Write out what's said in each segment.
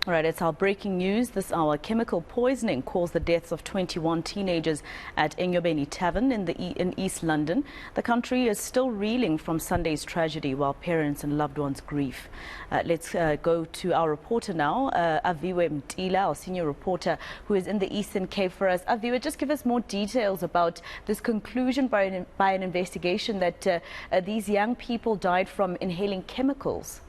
All right, it's our breaking news this hour. Chemical poisoning caused the deaths of 21 teenagers at Enyobeni Tavern in East London. The country is still reeling from Sunday's tragedy while parents and loved ones grieve. Let's go to our reporter now, Aviwe Mtila, our senior reporter who is in the Eastern Cape for us. Aviwe, just give us more details about this conclusion by an investigation that these young people died from inhaling chemicals.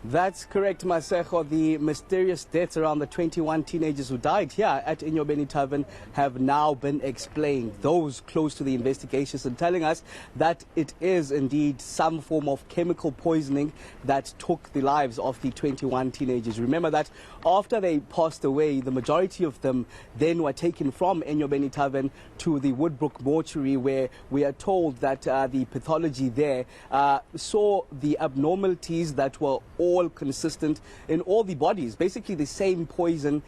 That's correct, Masejo. The mysterious deaths around the 21 teenagers who died here at Enyobeni Tavern have now been explained. Those close to the investigations are telling us that it is indeed some form of chemical poisoning that took the lives of the 21 teenagers. Remember that after they passed away, the majority of them then were taken from Enyobeni Tavern to the Woodbrook mortuary, where we are told that the pathology there saw the abnormalities that were all consistent in all the bodies. Basically, the same poison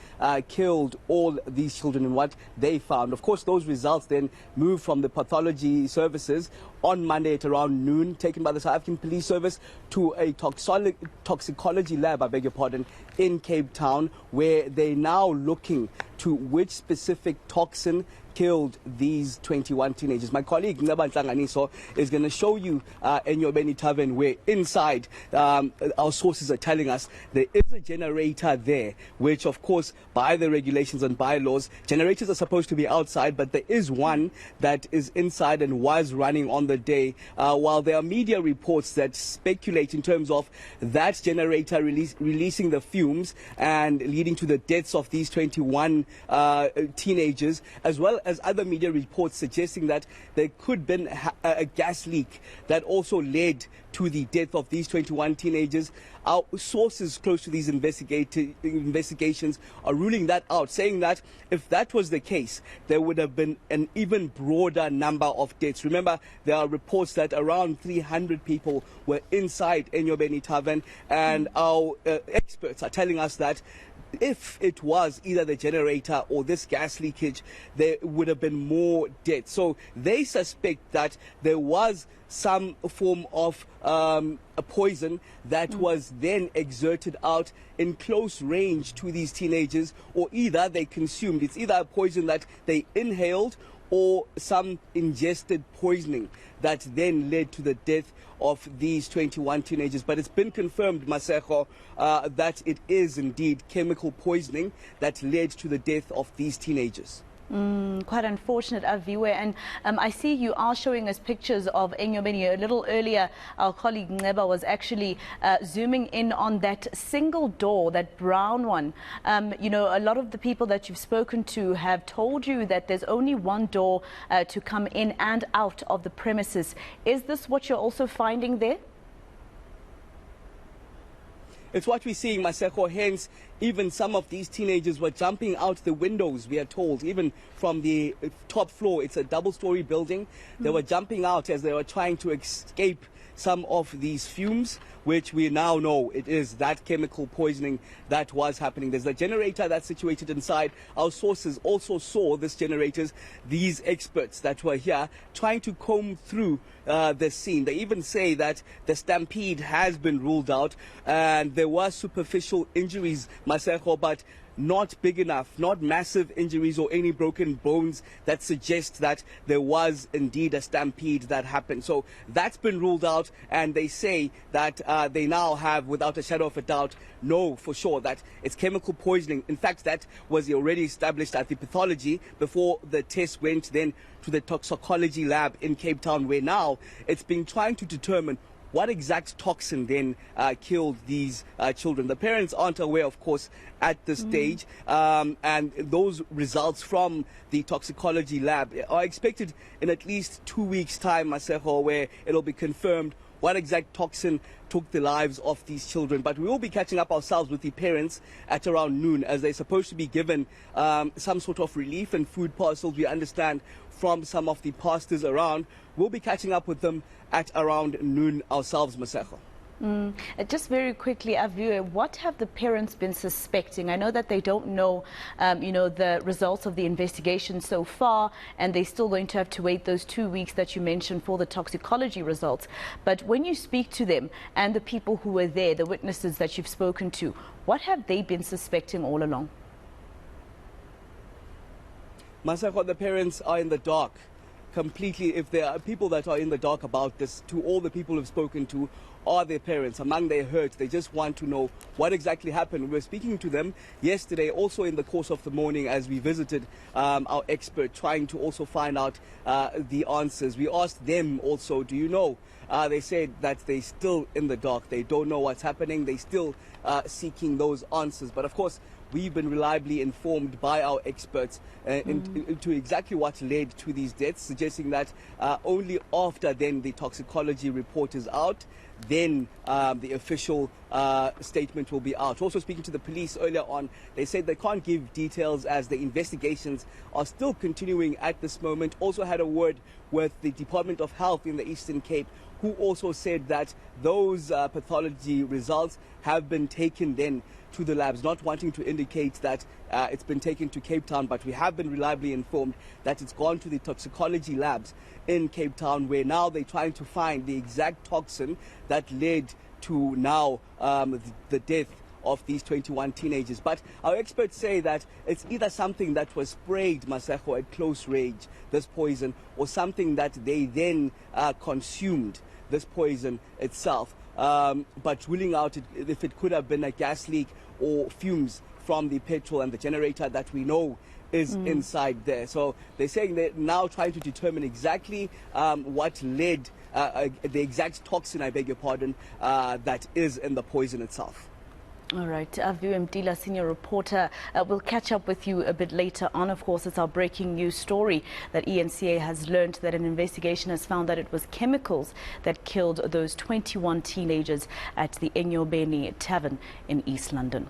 killed all these children in what they found. Of course, those results then moved from the pathology services on Monday at around noon, taken by the South African Police Service to a toxicology lab, I beg your pardon, in Cape Town, where they're now looking to which specific toxin killed these 21 teenagers. My colleague Enyobeni is going to show you Enyobeni Tavern, where inside our sources are telling us there is a generator there, which of course by the regulations and bylaws, generators are supposed to be outside, but there is one that is inside and was running on the day, while there are media reports that speculate in terms of that generator releasing the fumes and leading to the deaths of these 21 teenagers, as well as other media reports suggesting that there could have been a gas leak that also led to the death of these 21 teenagers. Our sources close to these investigations are ruling that out, saying that if that was the case, there would have been an even broader number of deaths. Remember, there are reports that around 300 people were inside Enyobeni Tavern, and our experts are telling us that if it was either the generator or this gas leakage, there would have been more deaths. So they suspect that there was some form of a poison that was then exerted out in close range to these teenagers, or either they consumed. It's either a poison that they inhaled or some ingested poisoning that then led to the death of these 21 teenagers. But it's been confirmed, Masejo, that it is indeed chemical poisoning that led to the death of these teenagers. Quite unfortunate, Aviwe. And I see you are showing us pictures of Enyobeni. A little earlier, our colleague Neba was actually zooming in on that single door, that brown one. You know, a lot of the people that you've spoken to have told you that there's only one door to come in and out of the premises. Is this what you're also finding there? It's what we're seeing, Maseko. Hence, even some of these teenagers were jumping out the windows, we are told, even from the top floor. It's a double-story building. They were jumping out as they were trying to escape some of these fumes, which we now know it is that chemical poisoning that was happening. There's a generator that's situated inside. Our sources also saw this generators, these experts that were here trying to comb through the scene. They even say that the stampede has been ruled out and there were superficial injuries, Maseko, but not big enough, not massive injuries or any broken bones that suggest that there was indeed a stampede that happened. So that's been ruled out, and they say that they now have, without a shadow of a doubt, know for sure that it's chemical poisoning. In fact, that was already established at the pathology before the test went then to the toxicology lab in Cape Town, where now it's been trying to determine what exact toxin then killed these children. The parents aren't aware, of course, at this stage, and those results from the toxicology lab are expected in at least 2 weeks' time, Masejo, where it'll be confirmed what exact toxin took the lives of these children. But we will be catching up ourselves with the parents at around noon, as they're supposed to be given some sort of relief and food parcels, we understand, from some of the pastors around. We'll be catching up with them at around noon ourselves, Masejo. Just very quickly, Avu, what have the parents been suspecting? I know that they don't know, the results of the investigation so far, and they're still going to have to wait those 2 weeks that you mentioned for the toxicology results. But when you speak to them and the people who were there, the witnesses that you've spoken to, what have they been suspecting all along? Masako, the parents are in the dark completely. If there are people that are in the dark about this, to all the people who've spoken to are their parents. Among their hurt, they just want to know what exactly happened. We were speaking to them yesterday, also in the course of the morning, as we visited our expert, trying to also find out the answers. We asked them also, do you know? They said that they're still in the dark. They don't know what's happening. They're still seeking those answers. But of course, we've been reliably informed by our experts into exactly what led to these deaths, suggesting that only after then the toxicology report is out, then the official statement will be out. Also speaking to the police earlier on, they said they can't give details as the investigations are still continuing at this moment. Also had a word with the Department of Health in the Eastern Cape, who also said that those pathology results have been taken then to the labs, not wanting to indicate that it's been taken to Cape Town, but we have been reliably informed that it's gone to the toxicology labs in Cape Town, where now they're trying to find the exact toxin that led to now the death of these 21 teenagers. But our experts say that it's either something that was sprayed, Maseko, at close range, this poison, or something that they then consumed, this poison itself. But ruling out if it could have been a gas leak or fumes from the petrol and the generator that we know is inside there. So they're saying they're now trying to determine exactly what led, the exact toxin, I beg your pardon, that is in the poison itself. All right, Avu Mdila, senior reporter. We'll catch up with you a bit later on. Of course, it's our breaking news story that eNCA has learned that an investigation has found that it was chemicals that killed those 21 teenagers at the Enyobeni Tavern in East London.